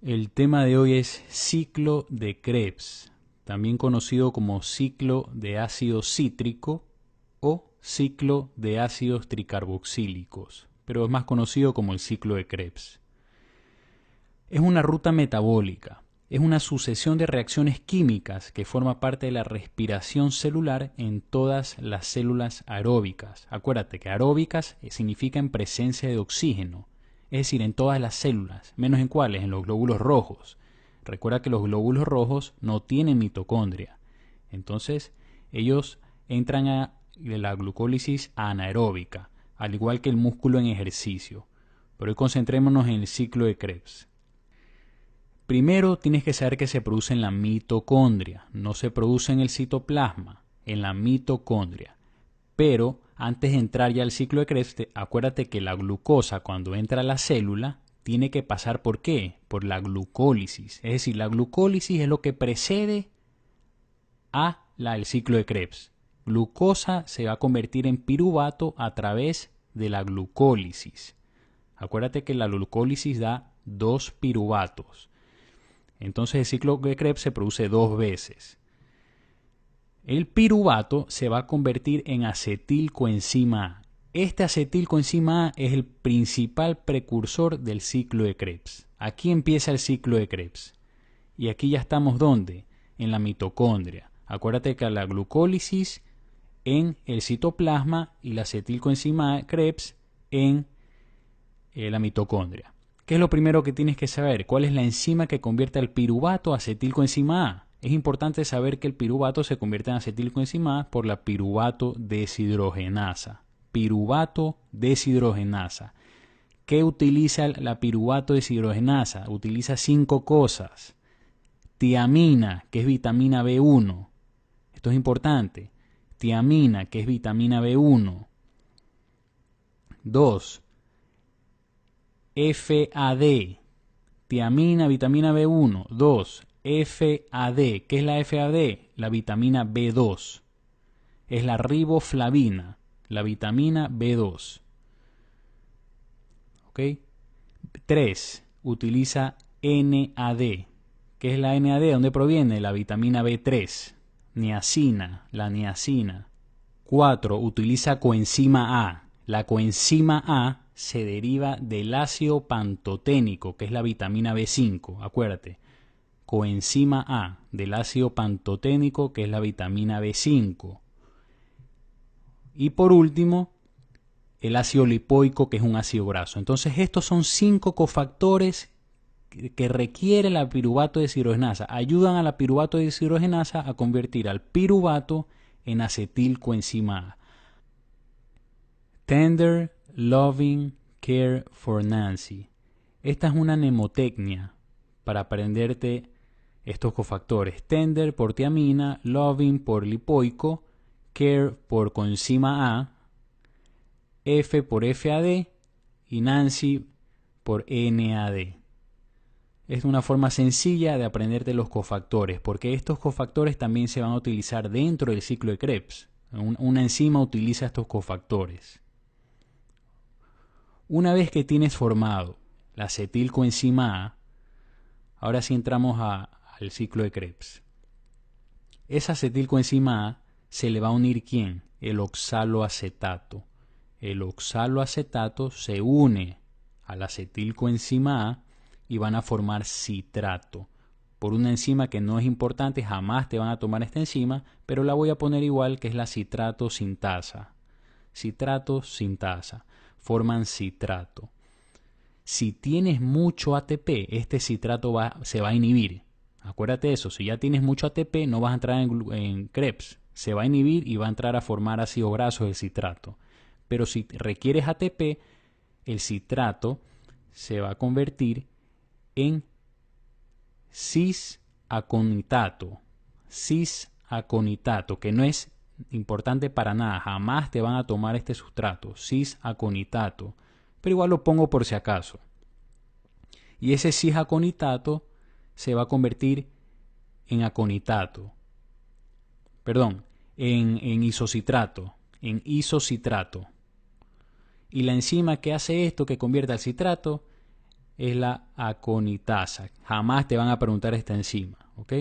El tema de hoy es ciclo de Krebs, también conocido como ciclo de ácido cítrico o ciclo de ácidos tricarboxílicos, pero es más conocido como el ciclo de Krebs. Es una ruta metabólica, es una sucesión de reacciones químicas que forma parte de la respiración celular en todas las células aeróbicas. Acuérdate que aeróbicas significa en presencia de oxígeno, es decir, en todas las células, menos en cuáles, en los glóbulos rojos. Recuerda que los glóbulos rojos no tienen mitocondria, entonces ellos entran a la glucólisis anaeróbica, al igual que el músculo en ejercicio. Pero hoy concentrémonos en el ciclo de Krebs. Primero tienes que saber que se produce en la mitocondria, no se produce en el citoplasma, en la mitocondria. Pero antes de entrar ya al ciclo de Krebs, acuérdate que la glucosa cuando entra a la célula tiene que pasar ¿por qué? Por la glucólisis. Es decir, la glucólisis es lo que precede al ciclo de Krebs. Glucosa se va a convertir en piruvato a través de la glucólisis. Acuérdate que la glucólisis da 2 piruvatos. Entonces el ciclo de Krebs se produce 2 veces. El piruvato se va a convertir en acetilcoenzima A. Este acetilcoenzima A es el principal precursor del ciclo de Krebs. Aquí empieza el ciclo de Krebs. Y aquí ya estamos ¿dónde? En la mitocondria. Acuérdate que la glucólisis en el citoplasma y la acetilcoenzima A Krebs en la mitocondria. ¿Qué es lo primero que tienes que saber? ¿Cuál es la enzima que convierte al piruvato a acetilcoenzima A? Es importante saber que el piruvato se convierte en acetilcoenzima A por la piruvato deshidrogenasa. Piruvato deshidrogenasa. ¿Qué utiliza la piruvato deshidrogenasa? Utiliza 5 cosas. Tiamina, que es vitamina B1. Esto es importante. Tiamina, que es vitamina B1. 2. FAD, tiamina, vitamina B1. 2. FAD, ¿qué es la FAD? La vitamina B2. Es la riboflavina, la vitamina B2. ¿Ok? 3. Utiliza NAD. ¿Qué es la NAD? ¿De dónde proviene? La vitamina B3. Niacina, la niacina. 4. Utiliza coenzima A. La coenzima A se deriva del ácido pantoténico, que es la vitamina B5. Acuérdate, coenzima A del ácido pantoténico, que es la vitamina B5. Y por último, el ácido lipoico, que es un ácido graso. Entonces estos son 5 cofactores que requiere la piruvato deshidrogenasa. Ayudan a la piruvato deshidrogenasa a convertir al piruvato en acetilcoenzima A. Tender Loving Care for Nancy. Esta es una mnemotecnia para aprenderte estos cofactores. Tender por tiamina, Loving por lipoico, Care por coenzima A, F por FAD y Nancy por NAD. Es una forma sencilla de aprenderte los cofactores, porque estos cofactores también se van a utilizar dentro del ciclo de Krebs. Una enzima utiliza estos cofactores. Una vez que tienes formado la acetilcoenzima A, ahora sí entramos al ciclo de Krebs. Esa acetilcoenzima A se le va a unir ¿quién? El oxaloacetato. El oxaloacetato se une a la acetilcoenzima A y van a formar citrato. Por una enzima que no es importante, jamás te van a tomar esta enzima, pero la voy a poner igual, que es la citrato sintasa. Citrato sintasa. Forman citrato. Si tienes mucho ATP, este citrato se va a inhibir. Acuérdate de eso, si ya tienes mucho ATP no vas a entrar en Krebs. Se va a inhibir y va a entrar a formar ácidos grasos el citrato. Pero si requieres ATP, el citrato se va a convertir en cis-aconitato. Cis-aconitato, que no es importante para nada, jamás te van a tomar este sustrato, cis-aconitato, pero igual lo pongo por si acaso. Y ese cis-aconitato se va a convertir en aconitato, perdón, en isocitrato, en isocitrato. Y la enzima que hace esto, que convierte al citrato, es la aconitasa. Jamás te van a preguntar esta enzima, ¿ok?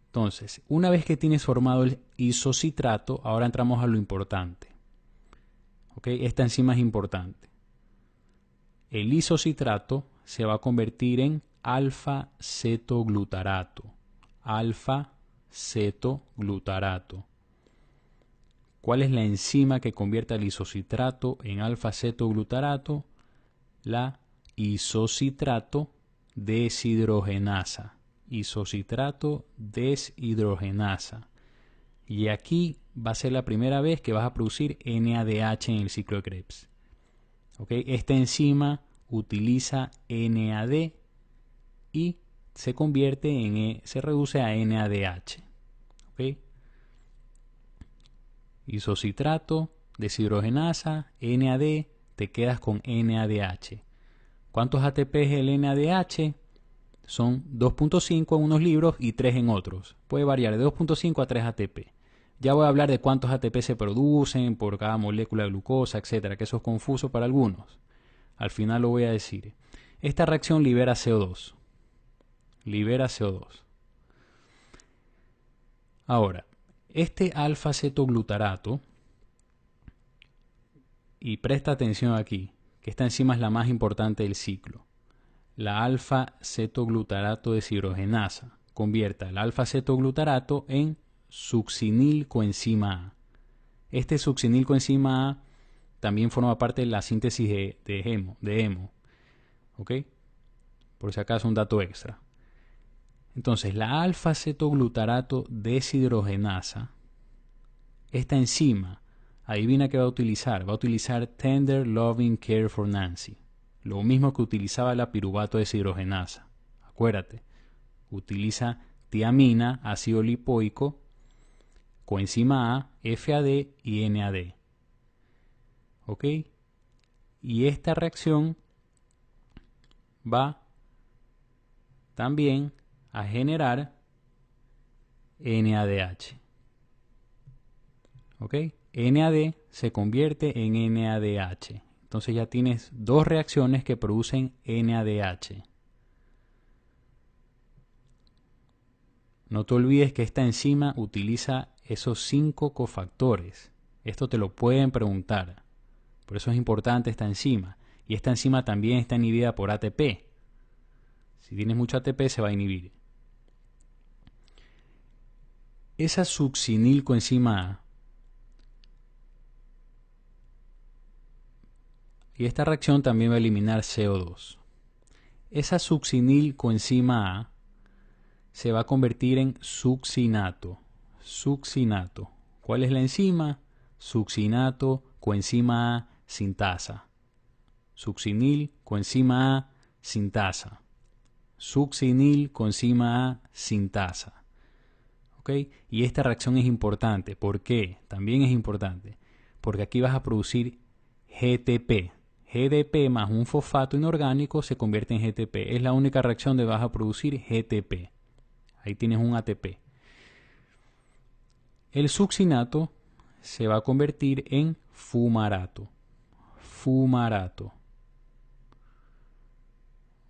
Entonces, una vez que tienes formado el isocitrato, ahora entramos a lo importante. ¿Ok? Esta enzima es importante. El isocitrato se va a convertir en alfa-cetoglutarato. Alfa-cetoglutarato. ¿Cuál es la enzima que convierte el isocitrato en alfa-cetoglutarato? La isocitrato deshidrogenasa. Isocitrato deshidrogenasa. Y aquí va a ser la primera vez que vas a producir NADH en el ciclo de Krebs. ¿Okay? Esta enzima utiliza NAD y se convierte se reduce a NADH. ¿Okay? Isocitrato, deshidrogenasa, NAD, te quedas con NADH. ¿Cuántos ATP es el NADH? Son 2.5 en unos libros y 3 en otros. Puede variar de 2.5 a 3 ATP. Ya voy a hablar de cuántos ATP se producen por cada molécula de glucosa, etcétera, que eso es confuso para algunos. Al final lo voy a decir. Esta reacción libera CO2. Libera CO2. Ahora, este alfa-cetoglutarato, y presta atención aquí, que esta enzima es la más importante del ciclo. La alfa-cetoglutarato deshidrogenasa convierte el alfa-cetoglutarato en succinilcoenzima A. Este succinilcoenzima A también forma parte de la síntesis de hemo. ¿Ok? Por si acaso un dato extra. Entonces, la alfa-cetoglutarato deshidrogenasa, esta enzima, adivina qué va a utilizar. Va a utilizar Tender Loving Care for Nancy. Lo mismo que utilizaba la piruvato deshidrogenasa. Acuérdate, utiliza tiamina, ácido lipoico, coenzima A, FAD y NAD. ¿Ok? Y esta reacción va también a generar NADH. ¿Ok? NAD se convierte en NADH. Entonces ya tienes dos reacciones que producen NADH. No te olvides que esta enzima utiliza esos 5 cofactores. Esto te lo pueden preguntar. Por eso es importante esta enzima. Y esta enzima también está inhibida por ATP. Si tienes mucho ATP se va a inhibir. Esa succinilcoenzima A y esta reacción también va a eliminar CO2. Esa succinilcoenzima A se va a convertir en succinato. Succinato. ¿Cuál es la enzima? Succinato coenzima A sintasa. Succinil coenzima A sintasa. Succinil coenzima A sintasa. ¿Ok? Y esta reacción es importante. ¿Por qué? También es importante. Porque aquí vas a producir GTP. GDP más un fosfato inorgánico se convierte en GTP. Es la única reacción donde vas a producir GTP. Ahí tienes un ATP. El succinato se va a convertir en fumarato. Fumarato.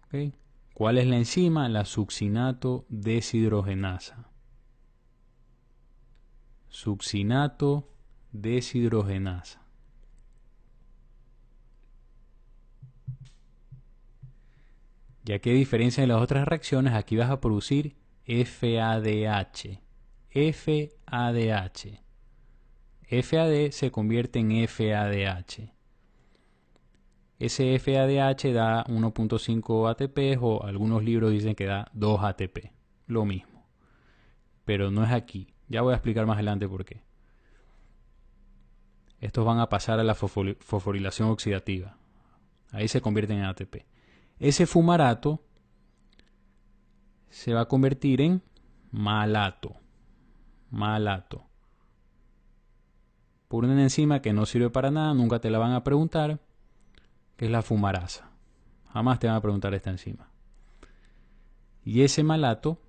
¿Okay? ¿Cuál es la enzima? La succinato deshidrogenasa. Succinato deshidrogenasa. Ya que a diferencia de las otras reacciones, aquí vas a producir FADH. FADH. FAD se convierte en FADH. Ese FADH da 1.5 ATP o algunos libros dicen que da 2 ATP. Lo mismo. Pero no es aquí. Ya voy a explicar más adelante por qué. Estos van a pasar a la fosforilación oxidativa. Ahí se convierten en ATP. Ese fumarato se va a convertir en malato. Malato. Por una enzima que no sirve para nada, nunca te la van a preguntar, que es la fumarasa. Jamás te van a preguntar esta enzima. Y ese malato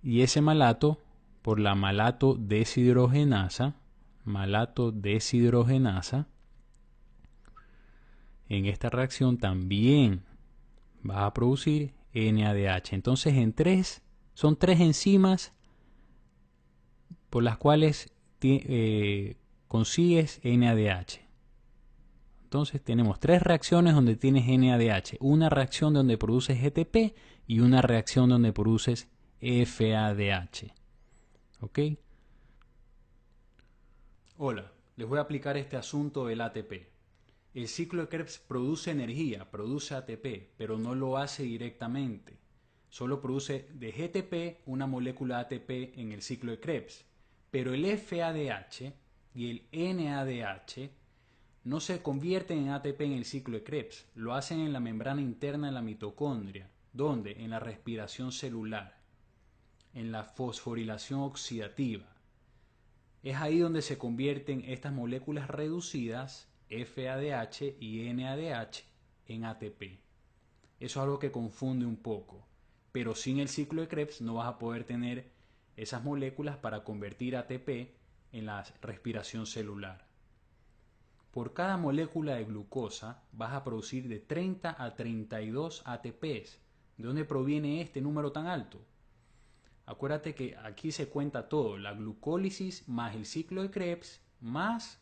Y ese malato, por la malato deshidrogenasa, en esta reacción también va a producir NADH. Entonces son tres enzimas por las cuales consigues NADH. Entonces tenemos tres reacciones donde tienes NADH. Una reacción donde produces GTP y una reacción donde produces FADH. ¿Ok? Hola, les voy a aplicar este asunto del ATP. El ciclo de Krebs produce energía, produce ATP, pero no lo hace directamente. Solo produce de GTP una molécula ATP en el ciclo de Krebs. Pero el FADH y el NADH no se convierten en ATP en el ciclo de Krebs, lo hacen en la membrana interna de la mitocondria, donde en la respiración celular, en la fosforilación oxidativa. Es ahí donde se convierten estas moléculas reducidas, FADH y NADH, en ATP. Eso es algo que confunde un poco, pero sin el ciclo de Krebs no vas a poder tener esas moléculas para convertir ATP en la respiración celular. Por cada molécula de glucosa vas a producir de 30 a 32 ATPs. ¿De dónde proviene este número tan alto? Acuérdate que aquí se cuenta todo, la glucólisis más el ciclo de Krebs más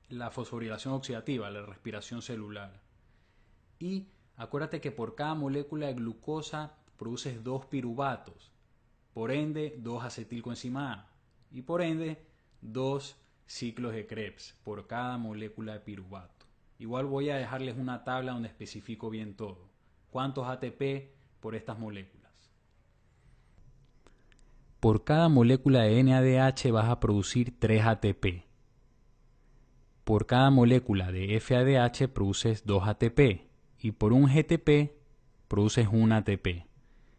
la fosforilación oxidativa, la respiración celular. Y acuérdate que por cada molécula de glucosa produces 2 piruvatos, por ende 2 acetilcoenzima A y por ende 2 ciclos de Krebs por cada molécula de piruvato. Igual voy a dejarles una tabla donde especifico bien todo. ¿Cuántos ATP por estas moléculas? Por cada molécula de NADH vas a producir 3 ATP. Por cada molécula de FADH produces 2 ATP. Y por un GTP produces 1 ATP.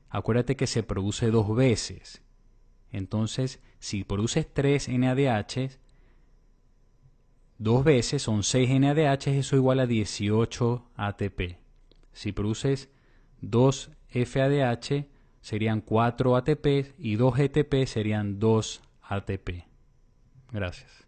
Acuérdate que se produce 2 veces. Entonces, si produces 3 NADH, 2 veces son 6 NADH, eso igual a 18 ATP. Si produces 2 FADH, serían 4 ATP y 2 GTP serían 2 ATP. Gracias.